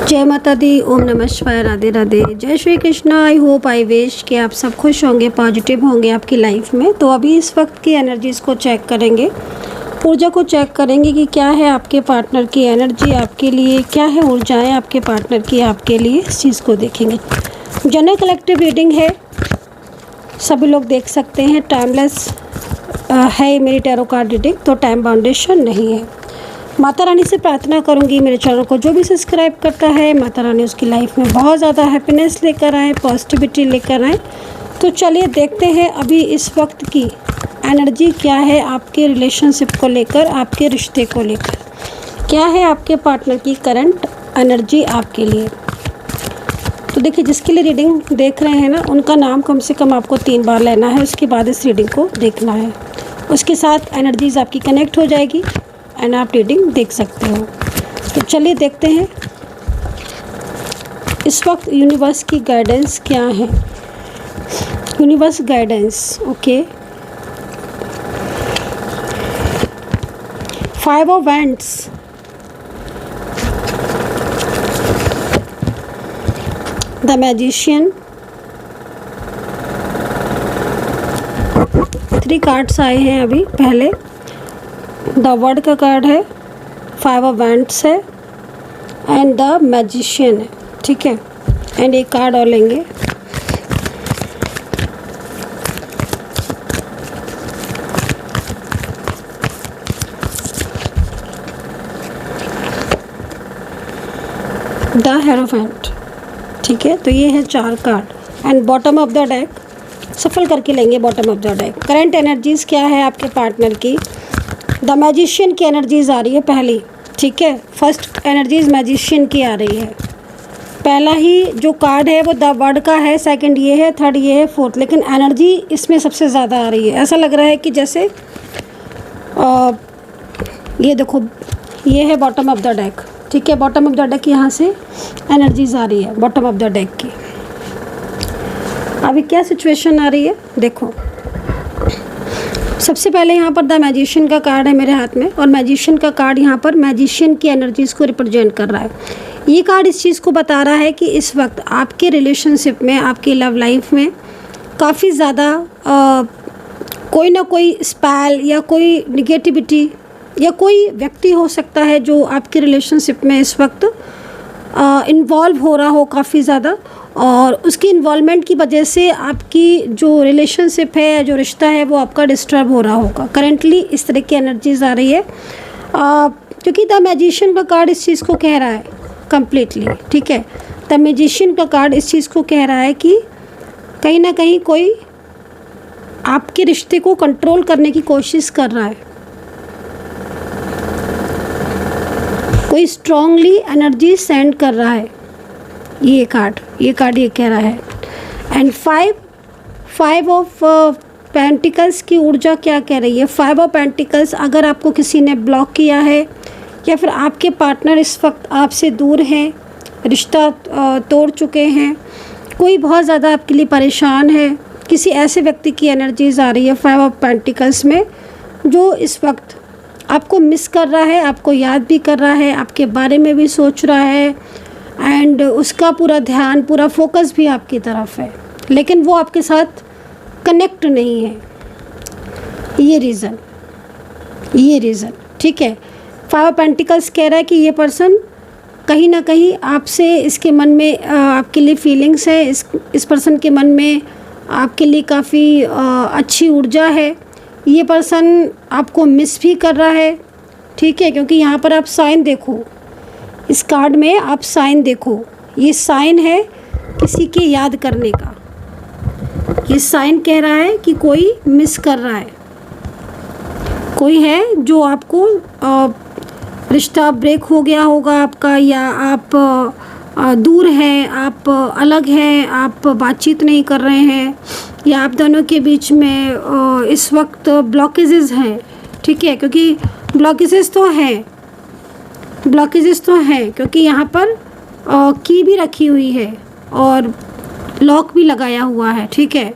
जय माता दी। ओम नमः शिवाय। राधे राधे। जय Shri Krishna. I hope I wish कि आप सब खुश होंगे, पॉजिटिव होंगे आपकी लाइफ में। तो अभी इस वक्त की एनर्जीज़ को चेक करेंगे, ऊर्जा को चेक करेंगे कि क्या है आपके पार्टनर की एनर्जी आपके लिए, क्या है ऊर्जाएं आपके पार्टनर की आपके लिए, इस चीज़ को देखेंगे। जनरल कलेक्टिव रीडिंग है, सभी लोग देख सकते हैं। टाइमलेस है मेरी टैरो कार्ड रीडिंग, तो टाइम बाउंडेशन नहीं है। माता रानी से प्रार्थना करूंगी मेरे चैनल को जो भी सब्सक्राइब करता है, माता रानी उसकी लाइफ में बहुत ज़्यादा हैप्पीनेस लेकर आए, पॉजिटिविटी लेकर आए। तो चलिए देखते हैं अभी इस वक्त की एनर्जी क्या है आपके रिलेशनशिप को लेकर, आपके रिश्ते को लेकर। क्या है आपके पार्टनर की करंट एनर्जी आपके लिए। तो देखिए, जिसके लिए रीडिंग देख रहे हैं ना, उनका नाम कम से कम आपको 3 बार लेना है, उसके बाद इस रीडिंग को देखना है। उसके साथ एनर्जीज़ आपकी कनेक्ट हो जाएगी एंड आप रीडिंग देख सकते हो। तो चलिए देखते हैं इस वक्त यूनिवर्स की गाइडेंस क्या है। Universe guidance, okay. 5 of wands, the magician, 3 cards आए हैं अभी पहले। द वर्ड का कार्ड है, 5 ऑफ वैंड्स है एंड द मैजिशियन है, ठीक है। एंड एक कार्ड और लेंगे। द हेरोफेंट, ठीक है। तो ये है 4 card and bottom of the deck सफल करके लेंगे। Bottom of the deck current energies क्या है आपके पार्टनर की। द मैजिशियन की एनर्जीज आ रही है पहली, ठीक है। फर्स्ट एनर्जीज मैजिशियन की आ रही है। पहला ही जो कार्ड है वो द वर्ड का है, सेकंड ये है, थर्ड ये है, फोर्थ। लेकिन एनर्जी इसमें सबसे ज़्यादा आ रही है। ऐसा लग रहा है कि जैसे ये देखो, ये है बॉटम ऑफ द डेक, ठीक है। बॉटम ऑफ द डेक यहाँ से एनर्जीज आ रही है बॉटम ऑफ द डेक की। अभी क्या सिचुएशन आ रही है देखो। सबसे पहले यहाँ पर द मैजिशियन का कार्ड है मेरे हाथ में, और मैजिशियन का कार्ड यहाँ पर मैजिशियन की एनर्जीज़ को रिप्रेजेंट कर रहा है। ये कार्ड इस चीज़ को बता रहा है कि इस वक्त आपके रिलेशनशिप में, आपकी लव लाइफ में काफ़ी ज़्यादा कोई ना कोई स्पेल या कोई निगेटिविटी या कोई व्यक्ति हो सकता है जो आपके रिलेशनशिप में इस वक्त इन्वॉल्व हो रहा हो काफ़ी ज़्यादा, और उसकी इन्वॉल्वमेंट की वजह से आपकी जो रिलेशनशिप है, जो रिश्ता है, वो आपका डिस्टर्ब हो रहा होगा। करेंटली इस तरह की एनर्जीज आ रही है क्योंकि द मैजिशियन का कार्ड इस चीज़ को कह रहा है कम्प्लीटली, ठीक है। द मैजिशियन का कार्ड इस चीज़ को कह रहा है कि कहीं ना कहीं कोई आपके रिश्ते को कंट्रोल करने की कोशिश कर रहा है, कोई स्ट्रांगली एनर्जी सेंड कर रहा है। ये कार्ड ये कह रहा है। एंड 5 ऑफ पेंटिकल्स की ऊर्जा क्या कह रही है। 5 ऑफ पेंटिकल्स, अगर आपको किसी ने ब्लॉक किया है या फिर आपके पार्टनर इस वक्त आपसे दूर हैं, रिश्ता तोड़ चुके हैं, कोई बहुत ज़्यादा आपके लिए परेशान है, किसी ऐसे व्यक्ति की एनर्जीज आ रही है 5 ऑफ पेंटिकल्स में, जो इस वक्त आपको मिस कर रहा है, आपको याद भी कर रहा है, आपके बारे में भी सोच रहा है एंड उसका पूरा ध्यान, पूरा फोकस भी आपकी तरफ है, लेकिन वो आपके साथ कनेक्ट नहीं है। ये रीज़न, ठीक है। 5 ऑफ पेंटिकल्स कह रहा है कि ये पर्सन कहीं ना कहीं आपसे, इसके मन में आपके लिए फीलिंग्स है, इस पर्सन के मन में आपके लिए काफ़ी अच्छी ऊर्जा है। ये पर्सन आपको मिस भी कर रहा है, ठीक है। क्योंकि यहाँ पर आप साइन देखो, इस कार्ड में आप साइन देखो, ये साइन है किसी की याद करने का। ये साइन कह रहा है कि कोई मिस कर रहा है, कोई है जो आपको रिश्ता ब्रेक हो गया होगा आपका, या आप दूर हैं, आप अलग हैं, आप बातचीत नहीं कर रहे हैं, या आप दोनों के बीच में इस वक्त ब्लॉकेजेस हैं, ठीक है। क्योंकि ब्लॉकेजेस तो हैं क्योंकि यहाँ पर की भी रखी हुई है और लॉक भी लगाया हुआ है, ठीक है।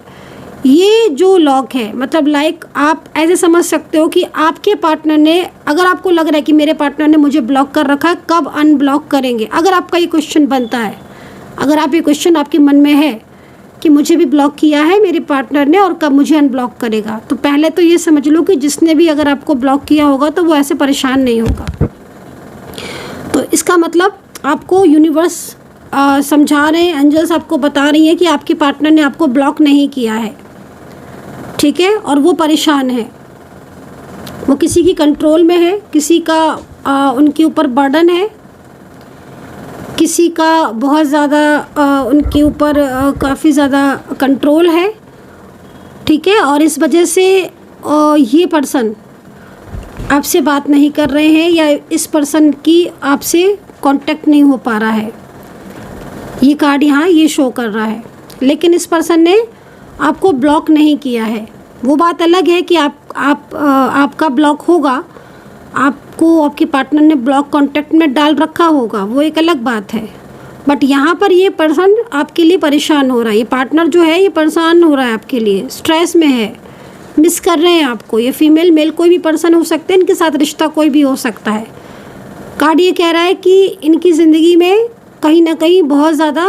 ये जो लॉक है, मतलब लाइक आप ऐसे समझ सकते हो कि आपके पार्टनर ने, अगर आपको लग रहा है कि मेरे पार्टनर ने मुझे ब्लॉक कर रखा है, कब अनब्लॉक करेंगे, अगर आपका ये क्वेश्चन बनता है, अगर आप ये क्वेश्चन आपके मन में है कि मुझे भी ब्लॉक किया है मेरे पार्टनर ने और कब मुझे अनब्लॉक करेगा, तो पहले तो ये समझ लो कि जिसने भी अगर आपको ब्लॉक किया होगा तो वो ऐसे परेशान नहीं होगा। तो इसका मतलब आपको यूनिवर्स समझा रहे हैं, एंजल्स आपको बता रही हैं कि आपके पार्टनर ने आपको ब्लॉक नहीं किया है, ठीक है, और वो परेशान है, वो किसी की कंट्रोल में है, किसी का उनके ऊपर बर्डन है, किसी का बहुत ज़्यादा उनके ऊपर काफ़ी ज़्यादा कंट्रोल है, ठीक है, और इस वजह से ये पर्सन आपसे बात नहीं कर रहे हैं या इस पर्सन की आपसे कांटेक्ट नहीं हो पा रहा है। ये कार्ड यहाँ ये शो कर रहा है, लेकिन इस पर्सन ने आपको ब्लॉक नहीं किया है। वो बात अलग है कि आपका ब्लॉक होगा, आपको आपके पार्टनर ने ब्लॉक कांटेक्ट में डाल रखा होगा, वो एक अलग बात है। बट यहाँ पर ये पर्सन आपके लिए परेशान हो रहा है, ये पार्टनर जो है ये परेशान हो रहा है आपके लिए, स्ट्रेस में है, मिस कर रहे हैं आपको। ये फीमेल मेल कोई भी पर्सन हो सकते हैं, इनके साथ रिश्ता कोई भी हो सकता है। कार्ड ये कह रहा है कि इनकी ज़िंदगी में कहीं ना कहीं बहुत ज़्यादा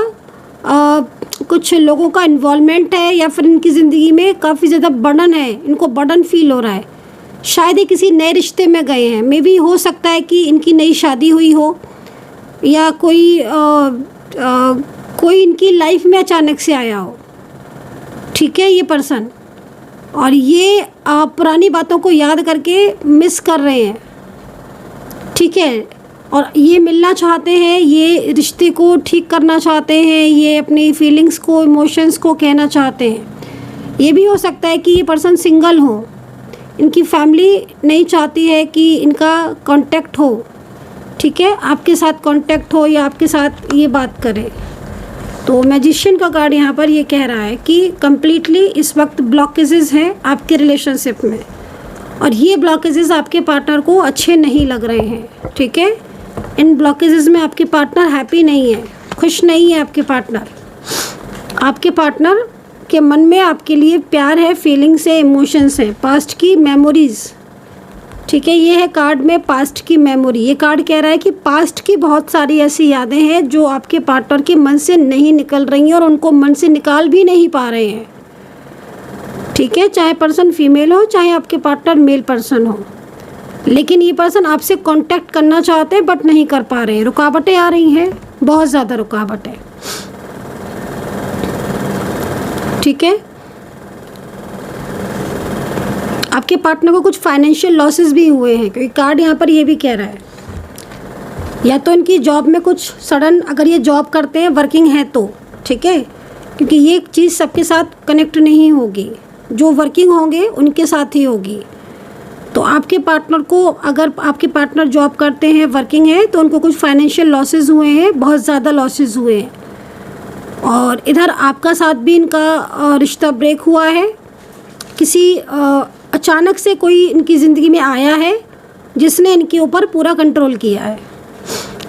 कुछ लोगों का इन्वॉल्वमेंट है, या फिर इनकी ज़िंदगी में काफ़ी ज़्यादा बर्डन है, इनको बर्डन फील हो रहा है। शायद ये किसी नए रिश्ते में गए हैं, मे बी हो सकता है कि इनकी नई शादी हुई हो, या कोई इनकी लाइफ में अचानक से आया हो, ठीक है, ये पर्सन, और ये पुरानी बातों को याद करके मिस कर रहे हैं, ठीक है, और ये मिलना चाहते हैं, ये रिश्ते को ठीक करना चाहते हैं, ये अपनी फीलिंग्स को, इमोशंस को कहना चाहते हैं। ये भी हो सकता है कि ये पर्सन सिंगल हो, इनकी फैमिली नहीं चाहती है कि इनका कांटेक्ट हो, ठीक है, आपके साथ कांटेक्ट हो या आपके साथ ये बात करे। तो मैजिशियन का कार्ड यहाँ पर ये कह रहा है कि कम्प्लीटली इस वक्त ब्लॉकेजेस हैं आपके रिलेशनशिप में, और ये ब्लॉकेजेस आपके पार्टनर को अच्छे नहीं लग रहे हैं, ठीक है। इन ब्लॉकेजेस में आपके पार्टनर हैप्पी नहीं है, खुश नहीं है आपके पार्टनर। आपके पार्टनर के मन में आपके लिए प्यार है, फीलिंग्स है, इमोशंस हैं, पास्ट की मेमोरीज़, ठीक है। ये है कार्ड में पास्ट की मेमोरी। ये कार्ड कह रहा है कि पास्ट की बहुत सारी ऐसी यादें हैं जो आपके पार्टनर के मन से नहीं निकल रही हैं और उनको मन से निकाल भी नहीं पा रहे हैं, ठीक है, चाहे पर्सन फीमेल हो चाहे आपके पार्टनर मेल पर्सन हो। लेकिन ये पर्सन आपसे कांटेक्ट करना चाहते हैं बट नहीं कर पा रहे हैं, रुकावटें आ रही हैं, बहुत ज़्यादा रुकावटें, ठीक है। आपके पार्टनर को कुछ फाइनेंशियल लॉसेस भी हुए हैं, क्योंकि कार्ड यहाँ पर ये भी कह रहा है, या तो इनकी जॉब में कुछ सडन, अगर ये जॉब करते हैं, वर्किंग है तो, ठीक है, क्योंकि ये चीज़ सबके साथ कनेक्ट नहीं होगी, जो वर्किंग होंगे उनके साथ ही होगी। तो आपके पार्टनर को, अगर आपके पार्टनर जॉब करते हैं, वर्किंग है, तो उनको कुछ फाइनेंशियल लॉसेस हुए हैं, बहुत ज़्यादा लॉसेस हुए हैं। और इधर आपका साथ भी इनका रिश्ता ब्रेक हुआ है, किसी अचानक से कोई इनकी ज़िंदगी में आया है जिसने इनके ऊपर पूरा कंट्रोल किया है।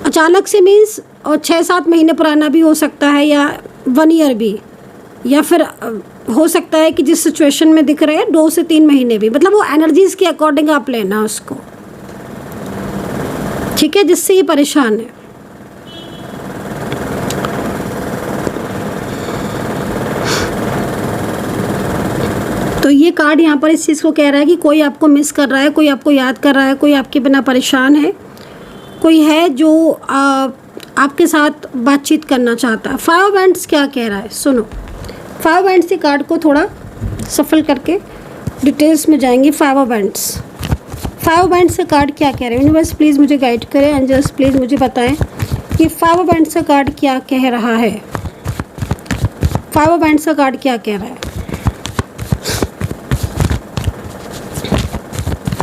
अचानक से मीन्स 6-7 महीने पुराना भी हो सकता है, या 1 ईयर भी, या फिर हो सकता है कि जिस सिचुएशन में दिख रहे हैं 2 से 3 महीने भी, मतलब वो एनर्जीज़ के अकॉर्डिंग आप लेना उसको, ठीक है, जिससे ये परेशान है। तो ये कार्ड यहाँ पर इस चीज़ को कह रहा है कि कोई आपको मिस कर रहा है, कोई आपको याद कर रहा है, कोई आपके बिना परेशान है, कोई है जो आपके साथ बातचीत करना चाहता है। 5 ऑफ वैंड्स क्या कह रहा है, सुनो। 5 ऑफ वैंड्स के कार्ड को थोड़ा सफल करके डिटेल्स में जाएंगे। 5 ऑफ वैंड्स, 5 ऑफ वैंड्स का कार्ड क्या कह रहे हैं, यूनिवर्स प्लीज़ मुझे गाइड करें, एंजल्स प्लीज़ मुझे बताएं कि 5 ऑफ वैंड्स का कार्ड क्या कह रहा है। 5 ऑफ वैंड्स का कार्ड क्या कह रहा है।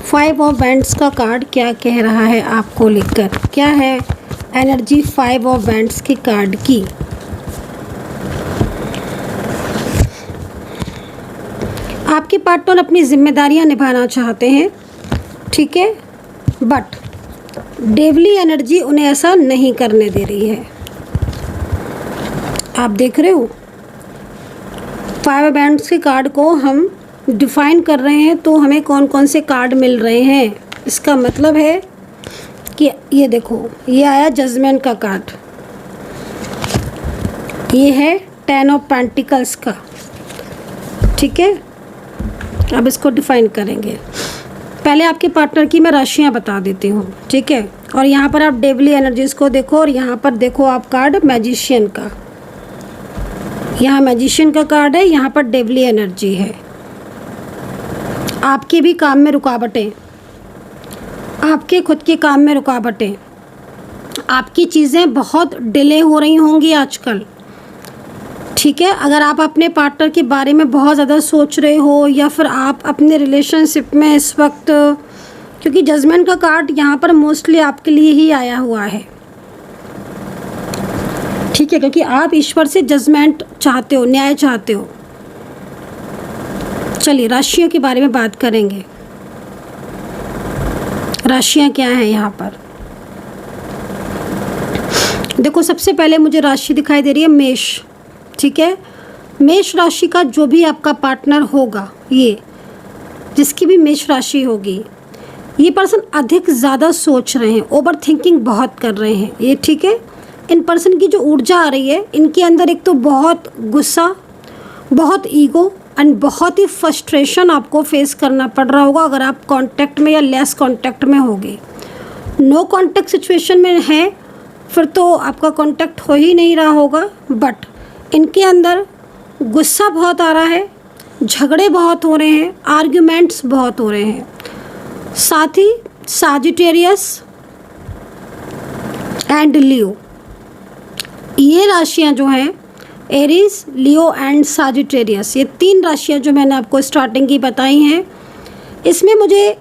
5 ऑफ वैंड्स का कार्ड क्या कह रहा है आपको लेकर, क्या है एनर्जी 5 ऑफ वैंड्स के कार्ड की। आपके पार्टनर अपनी जिम्मेदारियां निभाना चाहते हैं, ठीक है, बट डेवली एनर्जी उन्हें ऐसा नहीं करने दे रही है। आप देख रहे हो 5 बैंड्स के कार्ड को हम डिफाइन कर रहे हैं तो हमें कौन कौन से कार्ड मिल रहे हैं। इसका मतलब है कि ये देखो, ये आया जजमेंट का कार्ड, ये है 10 ऑफ पेंटिकल्स का, ठीक है। अब इसको डिफाइन करेंगे। पहले आपके पार्टनर की मैं राशियां बता देती हूँ, ठीक है। और यहाँ पर आप डेवली एनर्जीज को देखो और यहाँ पर देखो आप कार्ड मैजिशियन का, यहाँ मैजिशियन का कार्ड है, यहाँ पर डेवली एनर्जी है। आपके भी काम में रुकावटें, आपके खुद के काम में रुकावटें, आपकी चीज़ें बहुत डिले हो रही होंगी आजकल, ठीक है। अगर आप अपने पार्टनर के बारे में बहुत ज़्यादा सोच रहे हो या फिर आप अपने रिलेशनशिप में इस वक्त, क्योंकि जजमेंट का कार्ड यहाँ पर मोस्टली आपके लिए ही आया हुआ है, ठीक है, क्योंकि आप ईश्वर से जजमेंट चाहते हो, न्याय चाहते हो। चलिए राशियों के बारे में बात करेंगे। राशियां क्या हैं यहाँ पर, देखो सबसे पहले मुझे राशि दिखाई दे रही है मेष, ठीक है। मेष राशि का जो भी आपका पार्टनर होगा, ये जिसकी भी मेष राशि होगी, ये पर्सन अधिक ज़्यादा सोच रहे हैं, ओवर थिंकिंग बहुत कर रहे हैं ये, ठीक है। इन पर्सन की जो ऊर्जा आ रही है, इनके अंदर एक तो बहुत गुस्सा, बहुत ईगो एंड बहुत ही फ्रस्ट्रेशन आपको फेस करना पड़ रहा होगा अगर आप कांटेक्ट में या लेस कांटेक्ट में होगे। नो कांटेक्ट सिचुएशन में है फिर तो आपका कांटेक्ट हो ही नहीं रहा होगा, बट इनके अंदर गुस्सा बहुत आ रहा है, झगड़े बहुत हो रहे हैं, आर्ग्यूमेंट्स बहुत हो रहे हैं। साथ ही सजिटेरियस एंड लियो, ये राशियां जो हैं एरीज, लियो एंड सजिटेरियस, ये 3 राशियां जो मैंने आपको स्टार्टिंग की बताई हैं, इसमें मुझे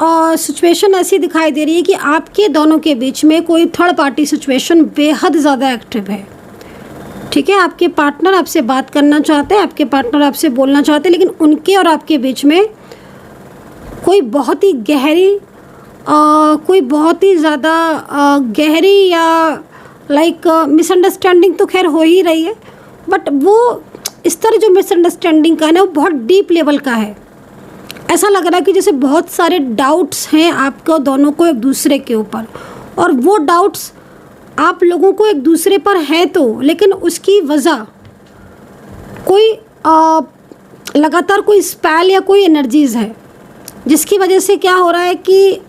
सिचुएशन ऐसी दिखाई दे रही है कि आपके दोनों के बीच में कोई थर्ड पार्टी सिचुएशन बेहद ज़्यादा एक्टिव है, ठीक है। आपके पार्टनर आपसे बात करना चाहते हैं, आपके पार्टनर आपसे बोलना चाहते हैं, लेकिन उनके और आपके बीच में कोई बहुत ही गहरी कोई बहुत ही ज़्यादा गहरी या लाइक मिसअंडरस्टैंडिंग तो खैर हो ही रही है, बट वो इस तरह जो मिसअंडरस्टैंडिंग का है ना, वो बहुत डीप लेवल का है। ऐसा लग रहा है कि जैसे बहुत सारे डाउट्स हैं आपको दोनों को एक दूसरे के ऊपर, और वो डाउट्स आप लोगों को एक दूसरे पर है तो, लेकिन उसकी वजह कोई लगातार कोई स्पेल या कोई एनर्जीज़ है, जिसकी वजह से क्या हो रहा है कि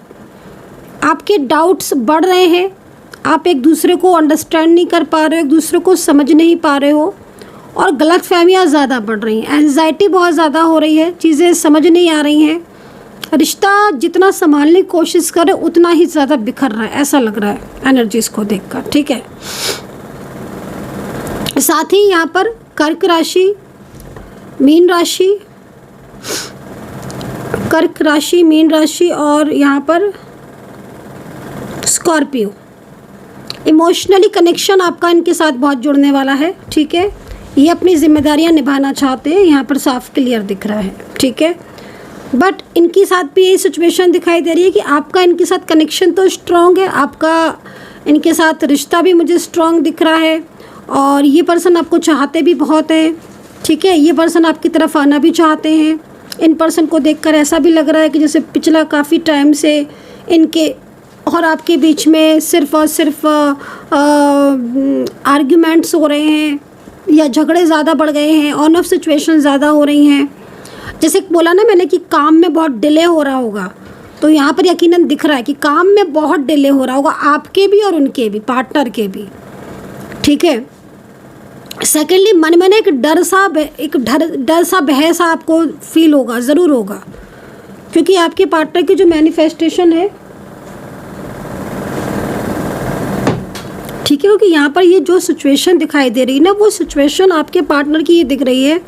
आपके डाउट्स बढ़ रहे हैं, आप एक दूसरे को अंडरस्टैंड नहीं कर पा रहे हो, एक दूसरे को समझ नहीं पा रहे हो, और गलतफहमियां ज़्यादा बढ़ रही हैं, एंजाइटी बहुत ज़्यादा हो रही है, चीज़ें समझ नहीं आ रही हैं, रिश्ता जितना संभालने की कोशिश करे उतना ही ज़्यादा बिखर रहा है, ऐसा लग रहा है एनर्जीज़ को देखकर, ठीक है। साथ ही यहाँ पर कर्क राशि, मीन राशि, कर्क राशि, मीन राशि और यहाँ पर स्कॉर्पियो, इमोशनली कनेक्शन आपका इनके साथ बहुत जुड़ने वाला है, ठीक है। ये अपनी जिम्मेदारियां निभाना चाहते हैं, यहाँ पर साफ क्लियर दिख रहा है, ठीक है। बट इनके साथ भी यही सिचुएशन दिखाई दे रही है कि आपका इनके साथ कनेक्शन तो स्ट्रॉन्ग है, आपका इनके साथ रिश्ता भी मुझे स्ट्रॉन्ग दिख रहा है, और ये पर्सन आपको चाहते भी बहुत हैं, ठीक है। ये पर्सन आपकी तरफ आना भी चाहते हैं। इन पर्सन को देखकर ऐसा भी लग रहा है कि जैसे पिछला काफ़ी टाइम से इनके और आपके बीच में सिर्फ और सिर्फ आर्ग्यूमेंट्स हो रहे हैं या झगड़े ज़्यादा बढ़ गए हैं, ऑन ऑफ सिचुएशन ज़्यादा हो रही हैं। जैसे बोला ना मैंने कि काम में बहुत डिले हो रहा होगा, तो यहाँ पर यकीनन दिख रहा है कि काम में बहुत डिले हो रहा होगा, आपके भी और उनके भी, पार्टनर के भी, ठीक है। सेकेंडली मन में ना एक डर सा भय सा आपको फील होगा, ज़रूर होगा, क्योंकि आपके पार्टनर की जो मैनिफेस्टेशन है, ठीक है, क्योंकि यहाँ पर ये जो सिचुएशन दिखाई दे रही है ना, वो सिचुएशन आपके पार्टनर की ये दिख रही है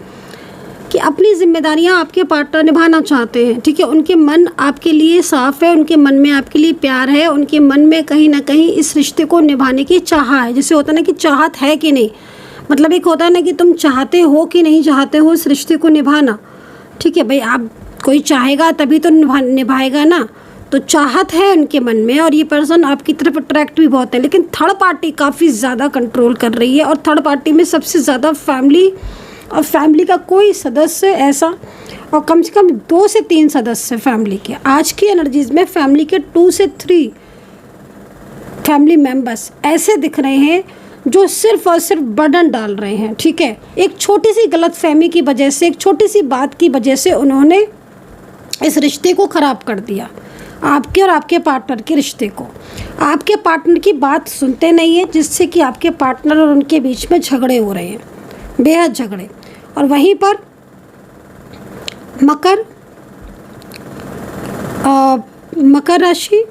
कि अपनी जिम्मेदारियाँ आपके पार्टनर निभाना चाहते हैं, ठीक है। उनके मन आपके लिए साफ़ है, उनके मन में आपके लिए प्यार है, उनके मन में कहीं ना कहीं इस रिश्ते को निभाने की चाह है। जैसे होता है ना कि चाहत है कि नहीं, मतलब एक होता है ना कि तुम चाहते हो कि नहीं चाहते हो इस रिश्ते को निभाना, ठीक है भाई। आप कोई चाहेगा तभी तो निभाएगा ना, तो चाहत है उनके मन में, और ये पर्सन आपकी तरफ अट्रैक्ट भी बहुत है, लेकिन थर्ड पार्टी काफ़ी ज़्यादा कंट्रोल कर रही है, और थर्ड पार्टी में सबसे ज़्यादा फैमिली और फैमिली का कोई सदस्य ऐसा, और कम से कम 2 से 3 सदस्य फैमिली के, आज की एनर्जीज में फैमिली के 2 से 3 फैमिली मेंबर्स ऐसे दिख रहे हैं जो सिर्फ और सिर्फ बर्डन डाल रहे हैं। ठीक है, एक छोटी सी गलतफहमी की वजह से, एक छोटी सी बात की वजह से उन्होंने इस रिश्ते को ख़राब कर दिया, आपके और आपके पार्टनर के रिश्ते को। आपके पार्टनर की बात सुनते नहीं है, जिससे कि आपके पार्टनर और उनके बीच में झगड़े हो रहे हैं, बेहद झगड़े। और वहीं पर मकर राशि,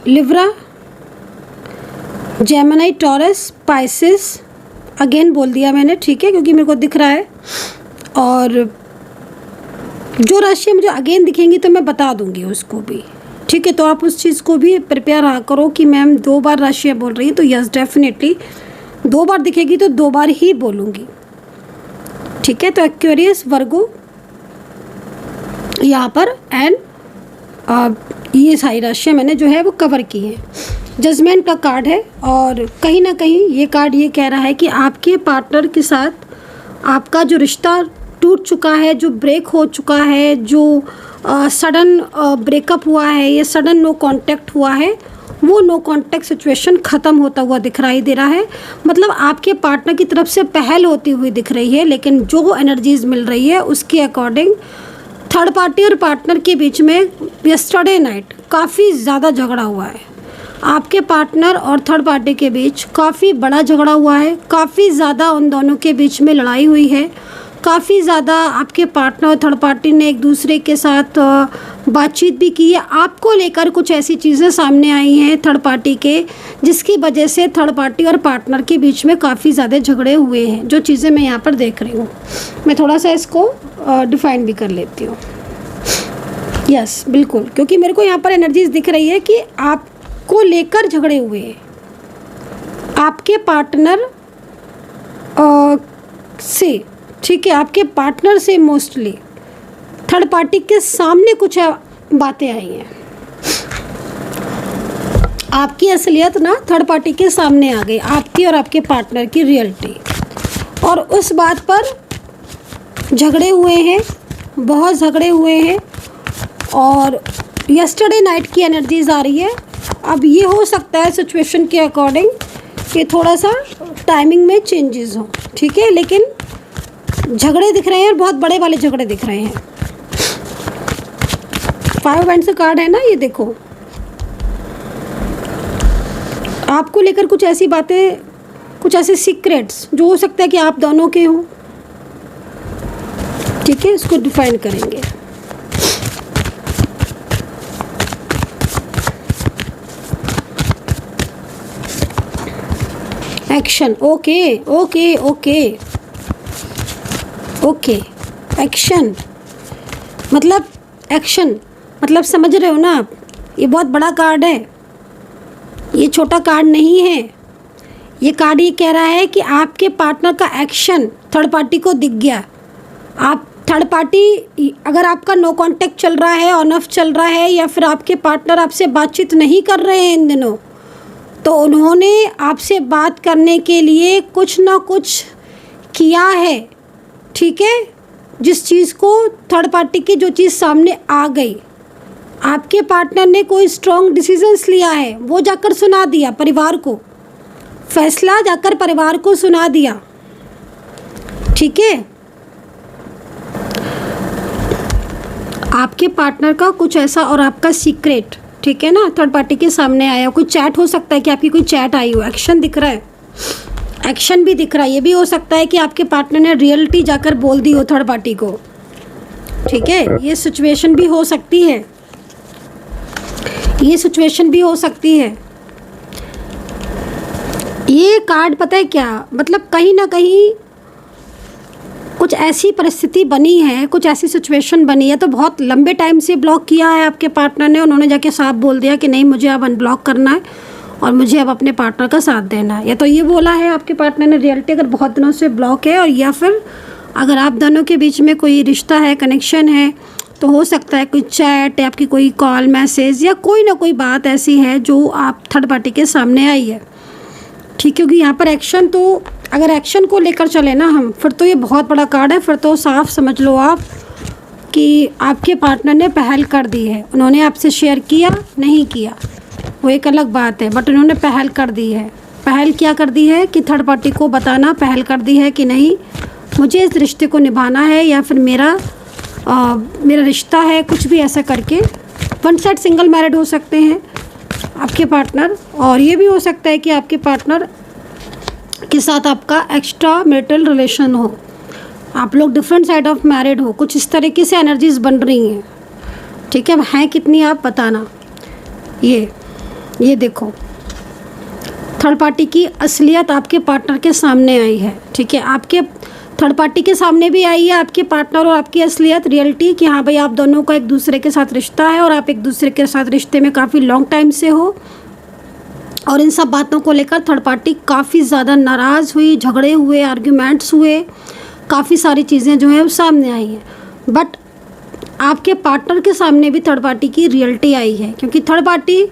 Libra, Gemini, taurus, Pisces, again बोल दिया मैंने, ठीक है, क्योंकि मेरे को दिख रहा है। और जो राशि मुझे अगेन दिखेंगी तो मैं बता दूंगी उसको भी, ठीक है। तो आप उस चीज़ को भी प्रिपेयर रहा करो कि मैम 2 बार राशियाँ बोल रही हैं, तो यस डेफिनेटली 2 बार दिखेगी तो 2 बार ही बोलूँगी, ठीक है। तो एक्वेरियस, वर्गो यहाँ पर, एंड ये सारी राशियाँ मैंने जो है वो कवर की हैं। जजमेंट का कार्ड है, और कहीं ना कहीं ये कार्ड ये कह रहा है कि आपके पार्टनर के साथ आपका जो रिश्ता टूट चुका है, जो ब्रेक हो चुका है, जो सडन ब्रेकअप हुआ है, ये सडन नो कांटेक्ट हुआ है, वो नो कांटेक्ट सिचुएशन ख़त्म होता हुआ दिखाई दे रहा है। मतलब आपके पार्टनर की तरफ से पहल होती हुई दिख रही है, लेकिन जो एनर्जीज़ मिल रही है उसके अकॉर्डिंग थर्ड पार्टी और पार्टनर के बीच में यस्टरडे नाइट काफ़ी ज़्यादा झगड़ा हुआ है। आपके पार्टनर और थर्ड पार्टी के बीच काफ़ी बड़ा झगड़ा हुआ है, काफ़ी ज़्यादा उन दोनों के बीच में लड़ाई हुई है, काफ़ी ज़्यादा आपके पार्टनर और थर्ड पार्टी ने एक दूसरे के साथ बातचीत भी की है। आपको लेकर कुछ ऐसी चीज़ें सामने आई हैं थर्ड पार्टी के, जिसकी वजह से थर्ड पार्टी और पार्टनर के बीच में काफ़ी ज़्यादा झगड़े हुए हैं। जो चीज़ें मैं यहाँ पर देख रही हूँ, मैं थोड़ा सा इसको डिफाइन भी कर लेती हूँ। यस बिल्कुल, क्योंकि मेरे को यहाँ पर एनर्जीज दिख रही है कि आपको लेकर झगड़े हुए हैं आपके पार्टनर से, ठीक है, आपके पार्टनर से मोस्टली थर्ड पार्टी के सामने कुछ बातें आई हैं। आपकी असलियत ना थर्ड पार्टी के सामने आ गई, आपकी और आपके पार्टनर की रियलिटी, और उस बात पर झगड़े हुए हैं, बहुत झगड़े हुए हैं। और यस्टरडे नाइट की एनर्जीज आ रही है। अब ये हो सकता है सिचुएशन के अकॉर्डिंग कि थोड़ा सा टाइमिंग में चेंजेस हो, ठीक है, लेकिन झगड़े दिख रहे हैं और बहुत बड़े वाले झगड़े दिख रहे हैं। 5 वैंड्स का कार्ड है ना, ये देखो, आपको लेकर कुछ ऐसी बातें, कुछ ऐसे सीक्रेट्स जो हो सकता है कि आप दोनों के हों, ठीक है, इसको डिफाइन करेंगे। Action, okay okay okay okay, action मतलब, एक्शन मतलब समझ रहे हो ना आप, ये बहुत बड़ा कार्ड है, ये छोटा कार्ड नहीं है। ये कार्ड ये कह रहा है कि आपके पार्टनर का एक्शन थर्ड पार्टी को दिख गया। आप थर्ड पार्टी, अगर आपका नो कांटेक्ट चल रहा है, ऑन ऑफ चल रहा है, या फिर आपके पार्टनर आपसे बातचीत नहीं कर रहे हैं इन दिनों, तो उन्होंने आपसे बात करने के लिए कुछ ना कुछ किया है, ठीक है। जिस चीज़ को थर्ड पार्टी की जो चीज़ सामने आ गई, आपके पार्टनर ने कोई स्ट्रॉन्ग डिसीजंस लिया है, वो जाकर सुना दिया परिवार को, फैसला जाकर परिवार को सुना दिया, ठीक है। आपके पार्टनर का कुछ ऐसा और आपका सीक्रेट, ठीक है ना, थर्ड पार्टी के सामने आया। कोई चैट हो सकता है कि आपकी कोई चैट आई हो, एक्शन दिख रहा है, एक्शन भी दिख रहा है। ये भी हो सकता है कि आपके पार्टनर ने रियलिटी जाकर बोल दी हो थर्ड पार्टी को, ठीक है। ये सिचुएशन भी हो सकती है, ये सिचुएशन भी हो सकती है। ये कार्ड पता है क्या, मतलब कहीं ना कहीं कुछ ऐसी परिस्थिति बनी है, कुछ ऐसी सिचुएशन बनी है, तो बहुत लंबे टाइम से ब्लॉक किया है आपके पार्टनर ने, उन्होंने जाके साफ बोल दिया कि नहीं, मुझे अब अनब्लॉक करना है और मुझे अब अपने पार्टनर का साथ देना है। या तो ये बोला है आपके पार्टनर ने रियलिटी, अगर बहुत दिनों से ब्लॉक है, और या फिर अगर आप दोनों के बीच में कोई रिश्ता है, कनेक्शन है, तो हो सकता है कोई चैट या आपकी कोई कॉल, मैसेज, या कोई ना कोई बात ऐसी है जो आप थर्ड पार्टी के सामने आई है, ठीक है। क्योंकि यहाँ पर एक्शन तो अगर एक्शन को लेकर चले ना हम, फिर तो ये बहुत बड़ा कार्ड है। फिर तो साफ समझ लो आप कि आपके पार्टनर ने पहल कर दी है। उन्होंने आपसे शेयर किया नहीं किया वो एक अलग बात है, बट उन्होंने पहल कर दी है। पहल क्या कर दी है कि थर्ड पार्टी को बताना पहल कर दी है कि नहीं, मुझे इस रिश्ते को निभाना है, या फिर मेरा रिश्ता है, कुछ भी ऐसा करके। वन साइड सिंगल मैरिड हो सकते हैं आपके पार्टनर, और ये भी हो सकता है कि आपके पार्टनर के साथ आपका एक्स्ट्रा मैरिटल रिलेशन हो, आप लोग डिफरेंट साइड ऑफ मैरिड हो। कुछ इस तरीके से एनर्जीज बन रही हैं, ठीक है। हैं कितनी आप बताना। ये देखो, थर्ड पार्टी की असलियत आपके पार्टनर के सामने आई है, ठीक है। आपके थर्ड पार्टी के सामने भी आई है आपके पार्टनर और आपकी असलियत, रियलिटी, कि हाँ भाई आप दोनों का एक दूसरे के साथ रिश्ता है और आप एक दूसरे के साथ रिश्ते में काफ़ी लॉन्ग टाइम से हो। और इन सब बातों को लेकर थर्ड पार्टी काफ़ी ज़्यादा नाराज़ हुई, झगड़े हुए, आर्ग्यूमेंट्स हुए, काफ़ी सारी चीज़ें जो हैं वो सामने आई हैं। बट आपके पार्टनर के सामने भी थर्ड पार्टी की रियलिटी आई है, क्योंकि थर्ड पार्टी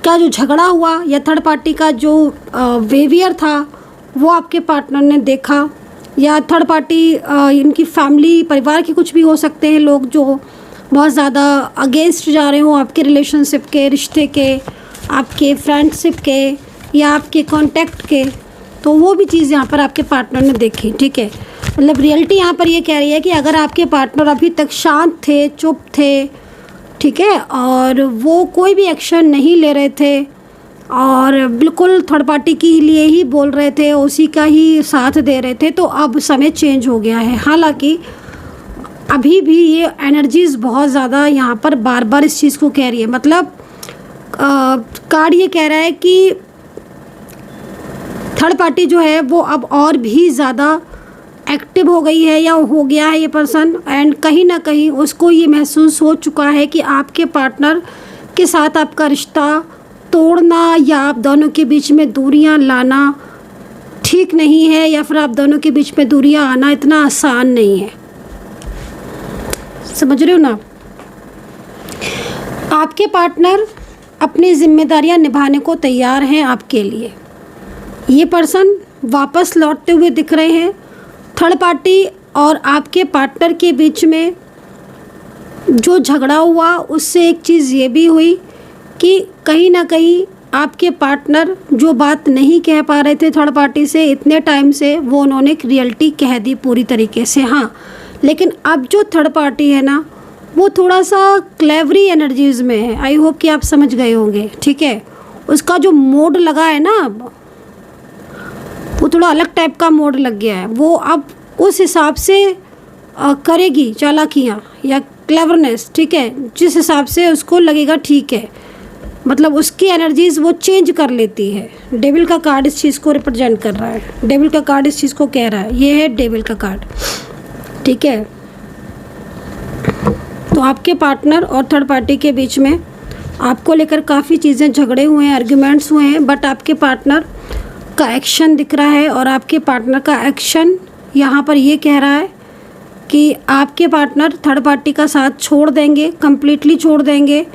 का जो झगड़ा हुआ या थर्ड पार्टी का जो बिहेवियर था वो आपके पार्टनर ने देखा, या थर्ड पार्टी इनकी फैमिली, परिवार के कुछ भी हो सकते हैं लोग जो बहुत ज़्यादा अगेंस्ट जा रहे हो आपके रिलेशनशिप के, रिश्ते के, आपके फ्रेंडशिप के या आपके कॉन्टैक्ट के। तो वो भी चीज़ यहाँ पर आपके पार्टनर ने देखी, ठीक है। मतलब रियलिटी यहाँ पर ये कह रही है कि अगर आपके पार्टनर अभी तक शांत थे, चुप थे, ठीक है, और वो कोई भी एक्शन नहीं ले रहे थे और बिल्कुल थर्ड पार्टी के लिए ही बोल रहे थे, उसी का ही साथ दे रहे थे, तो अब समय चेंज हो गया है। हालांकि अभी भी ये एनर्जीज़ बहुत ज़्यादा यहाँ पर बार बार इस चीज़ को कह रही है। मतलब कार्ड ये कह रहा है कि थर्ड पार्टी जो है वो अब और भी ज़्यादा एक्टिव हो गई है या हो गया है ये पर्सन, एंड कहीं ना कहीं उसको ये महसूस हो चुका है कि आपके पार्टनर के साथ आपका रिश्ता तोड़ना या आप दोनों के बीच में दूरियां लाना ठीक नहीं है, या फिर आप दोनों के बीच में दूरियां आना इतना आसान नहीं है। समझ रहे हो ना? आपके पार्टनर अपनी जिम्मेदारियां निभाने को तैयार हैं आपके लिए। ये पर्सन वापस लौटते हुए दिख रहे हैं। थर्ड पार्टी और आपके पार्टनर के बीच में जो झगड़ा हुआ उससे एक चीज़ ये भी हुई कि कहीं ना कहीं आपके पार्टनर जो बात नहीं कह पा रहे थे थर्ड पार्टी से इतने टाइम से, वो उन्होंने एक रियलिटी कह दी पूरी तरीके से। हाँ, लेकिन अब जो थर्ड पार्टी है ना वो थोड़ा सा क्लेवरी एनर्जीज़ में है। आई होप कि आप समझ गए होंगे, ठीक है। उसका जो मोड लगा है ना अब, वो थोड़ा अलग टाइप का मोड लग गया है। वो अब उस हिसाब से करेगी चालाकियाँ या क्लेवरनेस, ठीक है, जिस हिसाब से उसको लगेगा ठीक है। मतलब उसकी एनर्जीज़ वो चेंज कर लेती है। डेविल का कार्ड इस चीज़ को रिप्रेजेंट कर रहा है। डेविल का कार्ड इस चीज़ को कह रहा है। ये है डेविल का कार्ड, ठीक है। तो आपके पार्टनर और थर्ड पार्टी के बीच में आपको लेकर काफ़ी चीज़ें झगड़े हुए हैं, आर्ग्यूमेंट्स हुए हैं, बट आपके पार्टनर का एक्शन दिख रहा है। और आपके पार्टनर का एक्शन यहाँ पर ये कह रहा है कि आपके पार्टनर थर्ड पार्टी का साथ छोड़ देंगे, कम्प्लीटली छोड़ देंगे,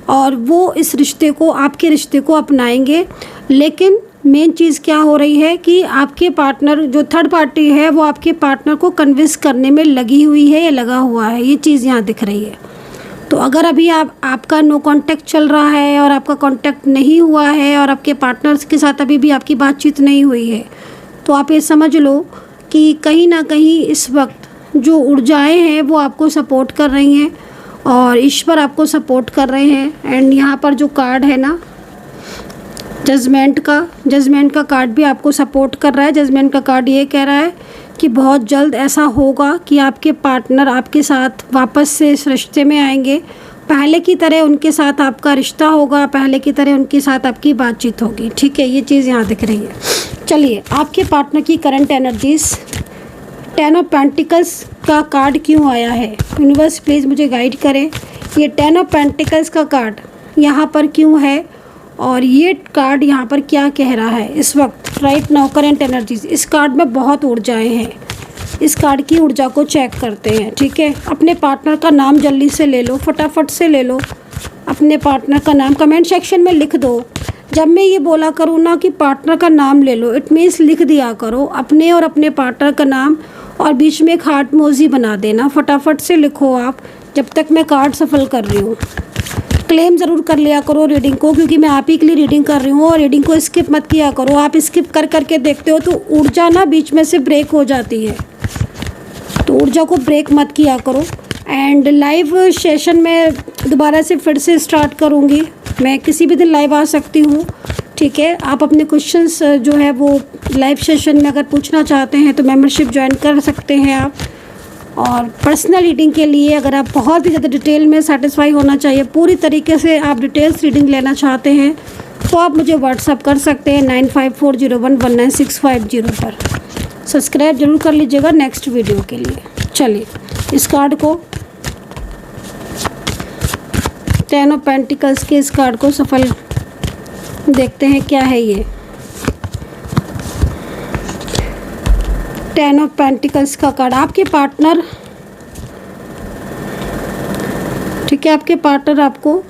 और वो इस रिश्ते को, आपके रिश्ते को अपनाएंगे। लेकिन मेन चीज़ क्या हो रही है कि आपके पार्टनर जो थर्ड पार्टी है वो आपके पार्टनर को कन्विंस करने में लगी हुई है या लगा हुआ है, ये चीज़ यहाँ दिख रही है। तो अगर अभी आपका नो कांटेक्ट चल रहा है और आपका कांटेक्ट नहीं हुआ है और आपके पार्टनर्स के साथ अभी भी आपकी बातचीत नहीं हुई है, तो आप ये समझ लो कि कहीं ना कहीं इस वक्त जो ऊर्जाएं हैं वो आपको सपोर्ट कर रही हैं और ईश्वर आपको सपोर्ट कर रहे हैं। एंड यहाँ पर जो कार्ड है ना जजमेंट का कार्ड भी आपको सपोर्ट कर रहा है। जजमेंट का कार्ड ये कह रहा है कि बहुत जल्द ऐसा होगा कि आपके पार्टनर आपके साथ वापस से इस रिश्ते में आएंगे। पहले की तरह उनके साथ आपका रिश्ता होगा, पहले की तरह उनके साथ आपकी बातचीत होगी, ठीक है। ये चीज़ यहाँ दिख रही है। चलिए, आपके पार्टनर की करंट एनर्जीज़। 10 ऑफ पेंटिकल्स का कार्ड क्यों आया है? यूनिवर्स प्लीज़ मुझे गाइड करें। ये 10 ऑफ पेंटिकल्स का कार्ड यहाँ पर क्यों है और ये कार्ड यहाँ पर क्या कह रहा है इस वक्त? Right now current energies. इस कार्ड में बहुत ऊर्जाएं हैं। इस कार्ड की ऊर्जा को चेक करते हैं, ठीक है। अपने पार्टनर का नाम जल्दी से ले लो, फटाफट से ले लो अपने पार्टनर का नाम। कमेंट सेक्शन में लिख दो जब मैं ये बोला करूँ ना कि पार्टनर का नाम ले लो, इट मीन्स लिख दिया करो अपने और अपने पार्टनर का नाम, और बीच में एक हार्ट इमोजी बना देना। फटाफट से लिखो आप, जब तक मैं कार्ड सफल कर रही हूँ। क्लेम ज़रूर कर लिया करो रीडिंग को, क्योंकि मैं आप ही के लिए रीडिंग कर रही हूँ, और रीडिंग को स्किप मत किया करो। आप स्किप कर करके देखते हो तो ऊर्जा ना बीच में से ब्रेक हो जाती है, तो ऊर्जा को ब्रेक मत किया करो। एंड लाइव सेशन में दोबारा से फिर से स्टार्ट करूँगी, मैं किसी भी दिन लाइव आ सकती हूँ, ठीक है। आप अपने क्वेश्चंस जो है वो लाइव सेशन में अगर पूछना चाहते हैं तो मेंबरशिप ज्वाइन कर सकते हैं आप। और पर्सनल रीडिंग के लिए अगर आप बहुत ही ज़्यादा डिटेल में सेटिस्फाई होना चाहिए, पूरी तरीके से आप डिटेल्स रीडिंग लेना चाहते हैं, तो आप मुझे व्हाट्सअप कर सकते हैं 9540119650 पर। सब्सक्राइब जरूर कर लीजिएगा नेक्स्ट वीडियो के लिए। चलिए इस कार्ड को, 10 ऑफ पेंटिकल्स के इस कार्ड को सफल देखते हैं क्या है ये। 10 ऑफ पेंटिकल्स का कार्ड, आपके पार्टनर, ठीक है, आपके पार्टनर आपको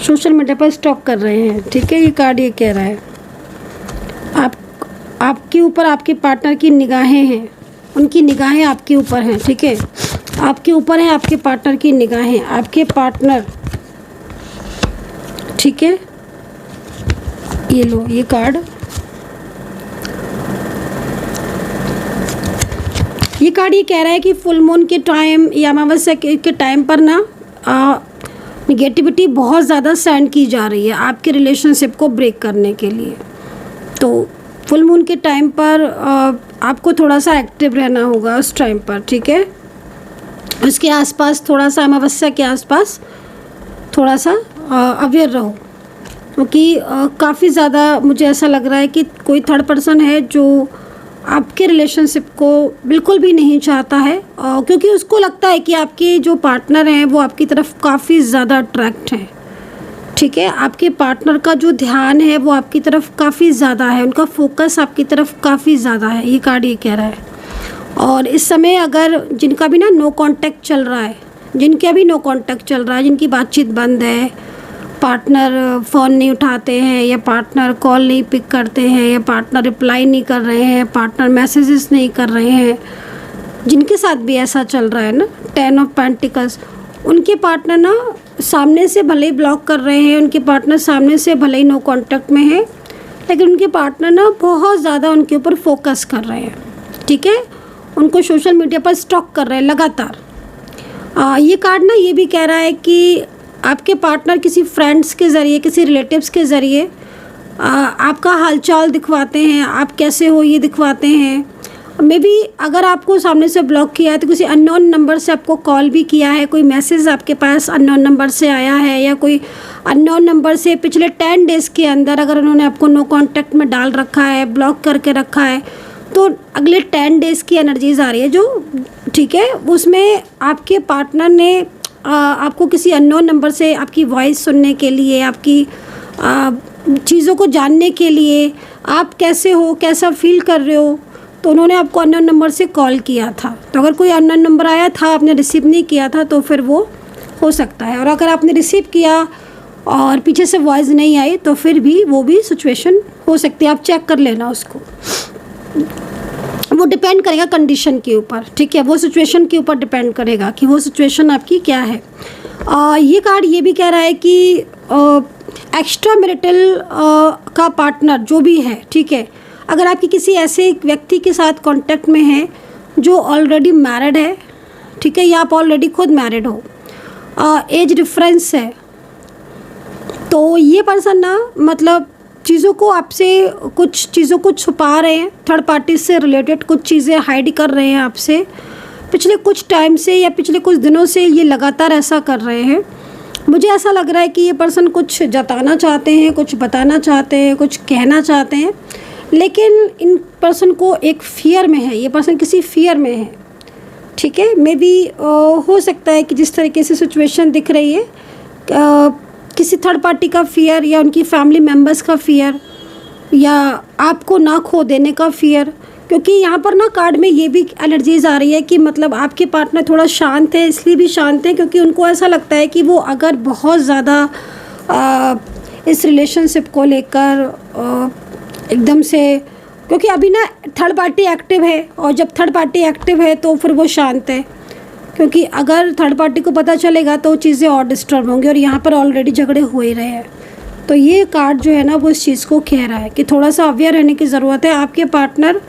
सोशल मीडिया पर स्टॉक कर रहे हैं, ठीक है। ये कार्ड ये कह रहा है आपके ऊपर आपके पार्टनर की निगाहें हैं, उनकी निगाहें आपके ऊपर हैं, ठीक है। आपके ऊपर है आपके पार्टनर की निगाहें, आपके पार्टनर, ठीक है। ये लो ये कार्ड, ये कार्ड ये कह रहा है कि फुल मून के टाइम या अमावस्या के टाइम पर ना निगेटिविटी बहुत ज़्यादा सेंड की जा रही है आपके रिलेशनशिप को ब्रेक करने के लिए। तो फुल मून के टाइम पर आपको थोड़ा सा एक्टिव रहना होगा उस टाइम पर, ठीक है। उसके आसपास थोड़ा सा, अमावस्या के आसपास थोड़ा सा अवेयर रहो, क्योंकि काफ़ी ज़्यादा मुझे ऐसा लग रहा है कि कोई थर्ड पर्सन है जो आपके रिलेशनशिप को बिल्कुल भी नहीं चाहता है, क्योंकि उसको लगता है कि आपके जो पार्टनर हैं वो आपकी तरफ काफ़ी ज़्यादा अट्रैक्ट हैं, ठीक है। आपके पार्टनर का जो ध्यान है वो आपकी तरफ काफ़ी ज़्यादा है, उनका फोकस आपकी तरफ काफ़ी ज़्यादा है, ये कार्ड ये कह रहा है। और इस समय अगर जिनका भी ना नो कांटेक्ट चल रहा है, जिनके अभी नो कांटेक्ट चल रहा है, जिनकी बातचीत बंद है, पार्टनर फ़ोन नहीं उठाते हैं, या पार्टनर कॉल नहीं पिक करते हैं, या पार्टनर रिप्लाई नहीं कर रहे हैं, पार्टनर मैसेजेस नहीं कर रहे हैं, जिनके साथ भी ऐसा चल रहा है ना 10 ऑफ पेंटिकल्स, उनके पार्टनर ना सामने से भले ही ब्लॉक कर रहे हैं, उनके पार्टनर सामने से भले ही नो कांटेक्ट में है, लेकिन उनके पार्टनर ना बहुत ज़्यादा उनके ऊपर फोकस कर रहे हैं, ठीक है। उनको सोशल मीडिया पर स्टॉक कर रहे हैं लगातार। ये कार्ड ना ये भी कह रहा है कि आपके पार्टनर किसी फ्रेंड्स के ज़रिए, किसी रिलेटिव्स के ज़रिए आपका हालचाल दिखवाते हैं, आप कैसे हो ये दिखवाते हैं। मे बी अगर आपको सामने से ब्लॉक किया है तो किसी अननोन नंबर से आपको कॉल भी किया है, कोई मैसेज आपके पास अननोन नंबर से आया है, या कोई अननोन नंबर से पिछले 10 डेज़ के अंदर अगर उन्होंने आपको नो कांटेक्ट में डाल रखा है, ब्लॉक करके रखा है, तो अगले 10 डेज़ की एनर्जीज आ रही है जो, ठीक है, उसमें आपके पार्टनर ने आपको किसी अननोन नंबर से आपकी वॉइस सुनने के लिए, आपकी चीज़ों को जानने के लिए, आप कैसे हो, कैसा फील कर रहे हो, तो उन्होंने आपको अननोन नंबर से कॉल किया था। तो अगर कोई अननोन नंबर आया था, आपने रिसीव नहीं किया था, तो फिर वो हो सकता है। और अगर आपने रिसीव किया और पीछे से वॉइस नहीं आई, तो फिर भी वो भी सिचुएशन हो सकती है, आप चेक कर लेना उसको। वो डिपेंड करेगा कंडीशन के ऊपर, ठीक है, वो सिचुएशन के ऊपर डिपेंड करेगा कि वो सिचुएशन आपकी क्या है। ये कार्ड ये भी कह रहा है कि एक्स्ट्रा मैरिटल का पार्टनर जो भी है, ठीक है, अगर आपकी किसी ऐसे व्यक्ति के साथ कांटेक्ट में है जो ऑलरेडी मैरिड है, ठीक है, या आप ऑलरेडी खुद मैरिड हो, एज डिफरेंस है, तो ये पर्सन ना मतलब चीज़ों को आपसे, कुछ चीज़ों को छुपा रहे हैं, थर्ड पार्टी से रिलेटेड कुछ चीज़ें हाइड कर रहे हैं आपसे पिछले कुछ टाइम से, या पिछले कुछ दिनों से ये लगातार ऐसा कर रहे हैं। मुझे ऐसा लग रहा है कि ये पर्सन कुछ जताना चाहते हैं, कुछ बताना चाहते हैं, कुछ कहना चाहते हैं, लेकिन इन पर्सन को एक फियर में है, ये पर्सन किसी फियर में है, ठीक है। मे बी हो सकता है कि जिस तरीके से सिचुएशन दिख रही है, किसी थर्ड पार्टी का फियर, या उनकी फैमिली मेम्बर्स का फियर, या आपको ना खो देने का फियर, क्योंकि यहाँ पर ना कार्ड में ये भी एनर्जीज आ रही है कि मतलब आपके पार्टनर थोड़ा शांत है, इसलिए भी शांत है क्योंकि उनको ऐसा लगता है कि वो अगर बहुत ज़्यादा इस रिलेशनशिप को लेकर एकदम से, क्योंकि अभी ना थर्ड पार्टी एक्टिव है, और जब थर्ड पार्टी एक्टिव है तो फिर वो शांत है, क्योंकि अगर थर्ड पार्टी को पता चलेगा तो चीज़ें और डिस्टर्ब होंगी, और यहाँ पर ऑलरेडी झगड़े हो ही रहे हैं। तो ये कार्ड जो है ना वो इस चीज़ को कह रहा है कि थोड़ा सा अवेयर रहने की ज़रूरत है। आपके पार्टनर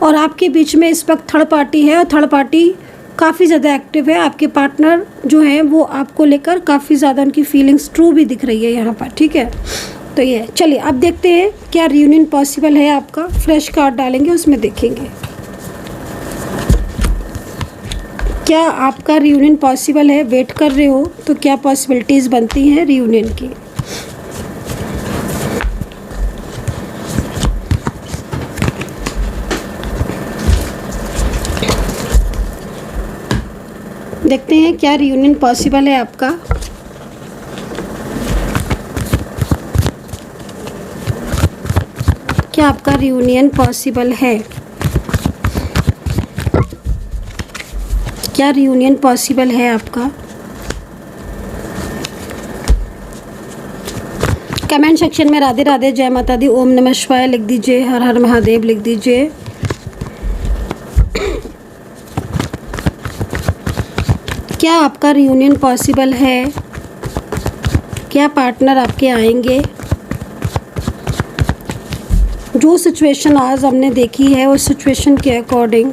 और आपके बीच में इस वक्त थर्ड पार्टी है, और थर्ड पार्टी काफ़ी ज़्यादा एक्टिव है। आपके पार्टनर जो है वो आपको लेकर काफ़ी ज़्यादा उनकी फीलिंग्स ट्रू भी दिख रही है यहाँ पर, ठीक है। तो ये चलिए अब देखते हैं क्या रियूनियन पॉसिबल है आपका। फ्रेश कार्ड डालेंगे, उसमें देखेंगे क्या आपका रियूनियन पॉसिबल है। वेट कर रहे हो तो क्या पॉसिबिलिटीज़ बनती हैं रियूनियन की। देखते हैं क्या रियूनियन पॉसिबल है आपका। क्या आपका रियूनियन पॉसिबल है। क्या रियूनियन पॉसिबल है आपका। कमेंट सेक्शन में राधे राधे, जय माता दी, ओम नमः शिवाय लिख दीजिए, हर हर महादेव लिख दीजिए। क्या आपका रियूनियन पॉसिबल है। क्या पार्टनर आपके आएंगे। जो सिचुएशन आज हमने देखी है उस सिचुएशन के अकॉर्डिंग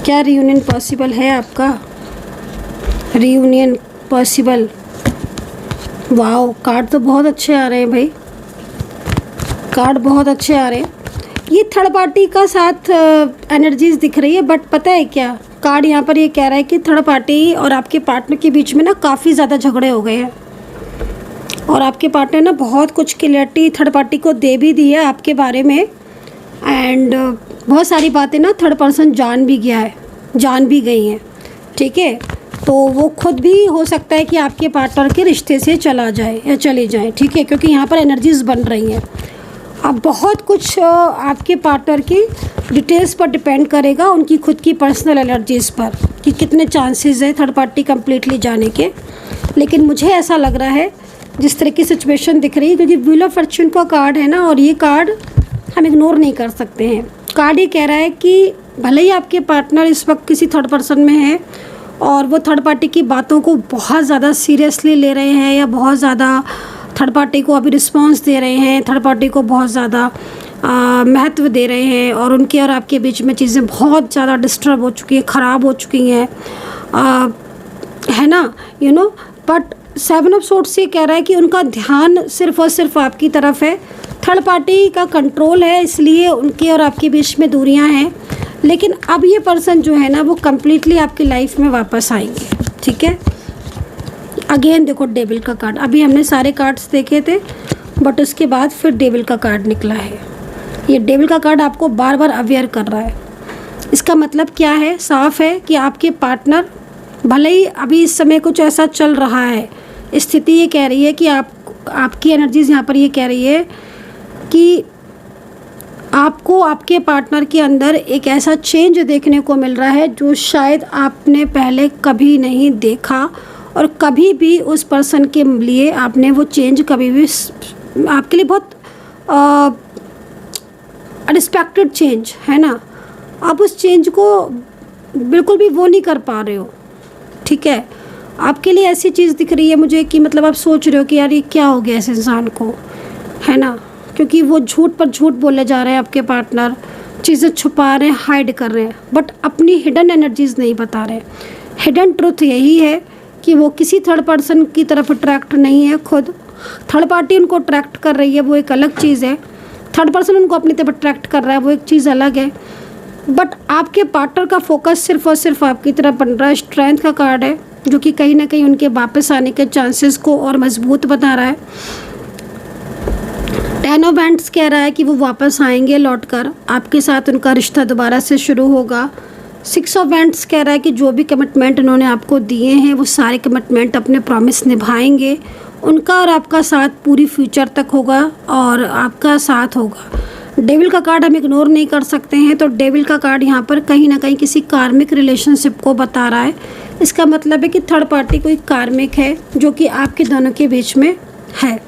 क्या रियूनियन पॉसिबल है आपका। Reunion possible. वाओ, कार्ड तो बहुत अच्छे आ रहे हैं भाई, कार्ड बहुत अच्छे आ रहे हैं। ये थर्ड पार्टी का साथ एनर्जीज दिख रही है, बट पता है क्या, कार्ड यहाँ पर ये कह रहा है कि थर्ड पार्टी और आपके पार्टनर के बीच में ना काफ़ी ज़्यादा झगड़े हो गए हैं, और आपके पार्टनर ना बहुत कुछ क्लियरिटी थर्ड पार्टी को दे भी दी है आपके बारे में, एंड बहुत सारी बातें ना थर्ड पर्सन जान भी गया है, जान भी गई हैं, ठीक है। तो वो खुद भी हो सकता है कि आपके पार्टनर के रिश्ते से चला जाए या चले जाए, ठीक है, क्योंकि यहाँ पर एनर्जीज बन रही हैं। अब बहुत कुछ आपके पार्टनर की डिटेल्स पर डिपेंड करेगा, उनकी खुद की पर्सनल एनर्जीज़ पर, कि कितने चांसेस है थर्ड पार्टी कम्प्लीटली जाने के। लेकिन मुझे ऐसा लग रहा है जिस तरह की सिचुएशन दिख रही है, क्योंकि व्हील ऑफ फॉर्च्यून का कार्ड है ना, और ये कार्ड हम इग्नोर नहीं कर सकते हैं। कार्ड ये कह रहा है कि भले ही आपके पार्टनर इस वक्त किसी थर्ड पर्सन में है और वो थर्ड पार्टी की बातों को बहुत ज़्यादा सीरियसली ले रहे हैं, या बहुत ज़्यादा थर्ड पार्टी को अभी रिस्पांस दे रहे हैं, थर्ड पार्टी को बहुत ज़्यादा महत्व दे रहे हैं, और उनके और आपके बीच में चीज़ें बहुत ज़्यादा डिस्टर्ब हो चुकी हैं, ख़राब हो चुकी हैं, है ना, you know. But 7 of swords ये कह रहा है कि उनका ध्यान सिर्फ़ और सिर्फ आपकी तरफ है, थर्ड पार्टी का कंट्रोल है, इसलिए उनके और आपके बीच में दूरियां हैं। लेकिन अब ये पर्सन जो है ना वो कम्प्लीटली आपकी लाइफ में वापस आएंगे, ठीक है। अगेन देखो डेविल का कार्ड, अभी हमने सारे कार्ड्स देखे थे, बट उसके बाद फिर डेविल का कार्ड निकला है। ये डेविल का कार्ड आपको बार बार अवेयर कर रहा है। इसका मतलब क्या है, साफ है कि आपके पार्टनर, भले ही अभी इस समय कुछ ऐसा चल रहा है, स्थिति ये कह रही है कि आपकी एनर्जीज यहाँ पर ये कह रही है कि आपको आपके पार्टनर के अंदर एक ऐसा चेंज देखने को मिल रहा है जो शायद आपने पहले कभी नहीं देखा, और कभी भी उस पर्सन के लिए आपने वो चेंज कभी भी आपके लिए बहुत अनएक्सपेक्टेड चेंज है ना, आप उस चेंज को बिल्कुल भी वो नहीं कर पा रहे हो, ठीक है। आपके लिए ऐसी चीज़ दिख रही है मुझे कि मतलब आप सोच रहे हो कि यार ये क्या हो गया इस इंसान को, है ना, क्योंकि वो झूठ पर झूठ बोले जा रहे हैं आपके पार्टनर, चीज़ें छुपा रहे हैं, हाइड कर रहे हैं, बट अपनी हिडन एनर्जीज़ नहीं बता रहे। हिडन ट्रुथ यही है कि वो किसी थर्ड पर्सन की तरफ अट्रैक्ट नहीं है, खुद थर्ड पार्टी उनको अट्रैक्ट कर रही है, वो एक अलग चीज़ है। थर्ड पर्सन उनको अपनी तरफ अट्रैक्ट कर रहा है, वो एक चीज़ अलग है। बट आपके पार्टनर का फोकस सिर्फ और सिर्फ आपकी तरफ बन रहा है। स्ट्रेंथ का कार्ड है जो कि कहीं ना कहीं उनके वापस आने के चांसेस को और मजबूत बता रहा है। 10 ऑफ वैंड्स कह रहा है कि वो वापस आएंगे लौटकर, आपके साथ उनका रिश्ता दोबारा से शुरू होगा। 6 ऑफ वैंड्स कह रहा है कि जो भी कमिटमेंट उन्होंने आपको दिए हैं वो सारे कमिटमेंट अपने प्रॉमिस निभाएंगे, उनका और आपका साथ पूरी फ्यूचर तक होगा और आपका साथ होगा। डेविल का कार्ड हम इग्नोर नहीं कर सकते हैं, तो डेविल का कार्ड यहाँ पर कहीं ना कहीं किसी कार्मिक रिलेशनशिप को बता रहा है इसका मतलब है कि थर्ड पार्टी कोई कार्मिक है जो कि आपके दोनों के बीच में है,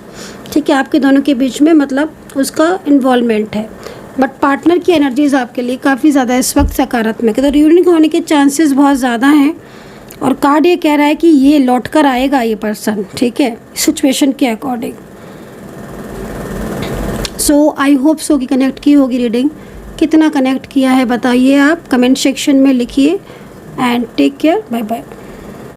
ठीक है, आपके दोनों के बीच में मतलब उसका इन्वॉल्वमेंट है। बट पार्टनर की एनर्जीज आपके लिए काफ़ी ज़्यादा इस वक्त सकारात्मक है, तो रियूनियन होने के चांसेस बहुत ज़्यादा हैं। और कार्ड ये कह रहा है कि ये लौट कर आएगा ये पर्सन, ठीक है, सिचुएशन के according. So I hope so कि कनेक्ट की होगी रीडिंग। कितना कनेक्ट किया है बताइए, आप कमेंट सेक्शन में लिखिए। And take care, bye bye.